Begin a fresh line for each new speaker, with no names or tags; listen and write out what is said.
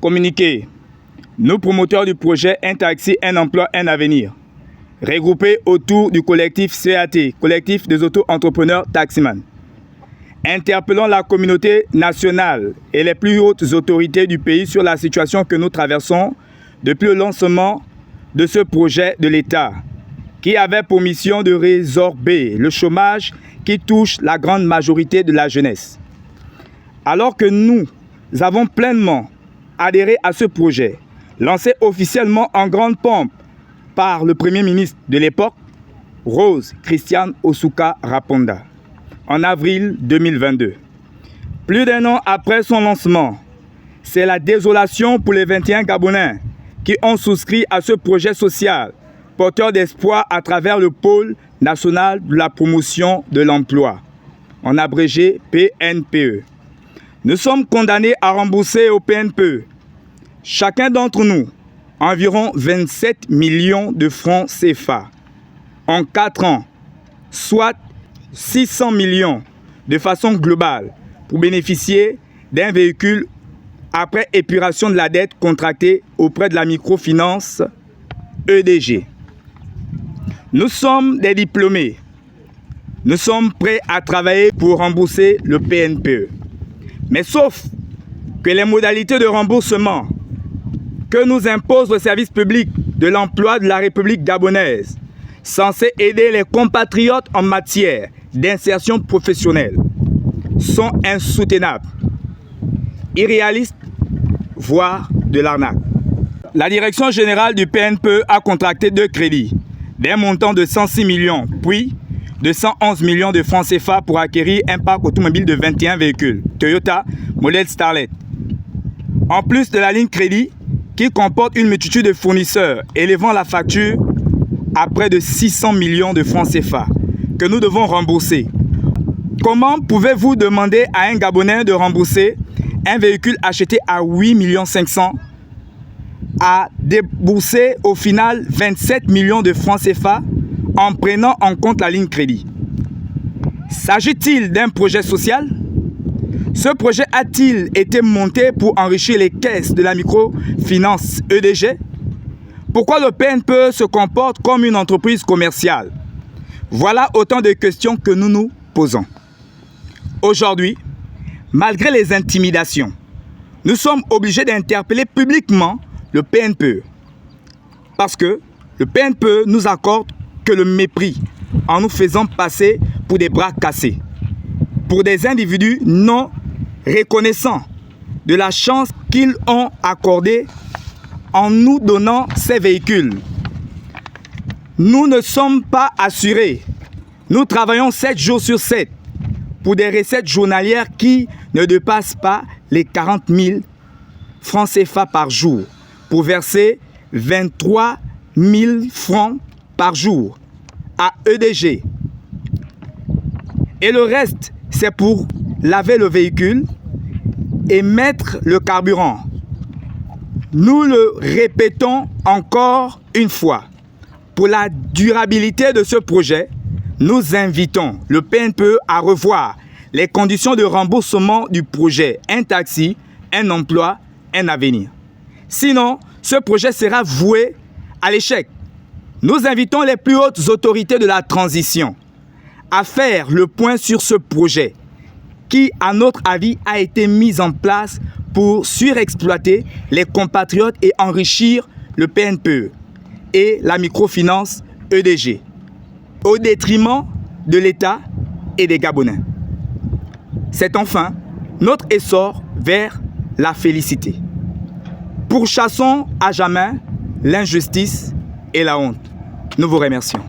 Communiqué. Nous, promoteurs du projet Un taxi, un emploi, un avenir, regroupés autour du collectif CAT, collectif des auto-entrepreneurs taximans, interpellons la communauté nationale et les plus hautes autorités du pays sur la situation que nous traversons depuis le lancement de ce projet de l'État, qui avait pour mission de résorber le chômage qui touche la grande majorité de la jeunesse. Alors que nous avons pleinement adhéré à ce projet, lancé officiellement en grande pompe par le Premier ministre de l'époque, Rose Christiane Osuka Raponda, en avril 2022. Plus d'un an après son lancement, c'est la désolation pour les 21 Gabonais qui ont souscrit à ce projet social, porteur d'espoir à travers le pôle national de la promotion de l'emploi, en abrégé PNPE. Nous sommes condamnés à rembourser au PNPE, chacun d'entre nous, environ 27 millions de francs CFA en 4 ans, soit 600 millions de façon globale pour bénéficier d'un véhicule après épuration de la dette contractée auprès de la microfinance EDG. Nous sommes des diplômés. Nous sommes prêts à travailler pour rembourser le PNPE. Mais sauf que les modalités de remboursement que nous impose le service public de l'emploi de la République gabonaise, censé aider les compatriotes en matière d'insertion professionnelle, sont insoutenables, irréalistes, voire de l'arnaque. La direction générale du PNPE a contracté 2 crédits d'un montant de 106 millions, puis de 111 millions de francs CFA pour acquérir un parc automobile de 21 véhicules Toyota modèle Starlet. En plus de la ligne crédit qui comporte une multitude de fournisseurs élevant la facture à près de 600 millions de francs CFA que nous devons rembourser. Comment pouvez-vous demander à un Gabonais de rembourser un véhicule acheté à 8 500 000 à débourser au final 27 millions de francs CFA en prenant en compte la ligne crédit? S'agit-il d'un projet social? Ce projet a-t-il été monté pour enrichir les caisses de la microfinance EDG? Pourquoi le PNPE se comporte comme une entreprise commerciale? Voilà autant de questions que nous nous posons. Aujourd'hui, malgré les intimidations, nous sommes obligés d'interpeller publiquement le PNPE. Parce que le PNPE nous accorde que le mépris en nous faisant passer pour des bras cassés, pour des individus non reconnaissants de la chance qu'ils ont accordée en nous donnant ces véhicules. Nous ne sommes pas assurés. Nous travaillons 7 jours sur 7 pour des recettes journalières qui ne dépassent pas les 40 000 francs CFA par jour pour verser 23 000 francs par jour à EDG. Et le reste, c'est pour laver le véhicule et mettre le carburant. Nous le répétons encore une fois. Pour la durabilité de ce projet, nous invitons le PNPE à revoir les conditions de remboursement du projet Un taxi, un emploi, un avenir. Sinon, ce projet sera voué à l'échec. Nous invitons les plus hautes autorités de la transition à faire le point sur ce projet qui, à notre avis, a été mis en place pour surexploiter les compatriotes et enrichir le PNPE et la microfinance EDG, au détriment de l'État et des Gabonais. C'est enfin notre essor vers la félicité. Pourchassons à jamais l'injustice et la honte. Nous vous remercions.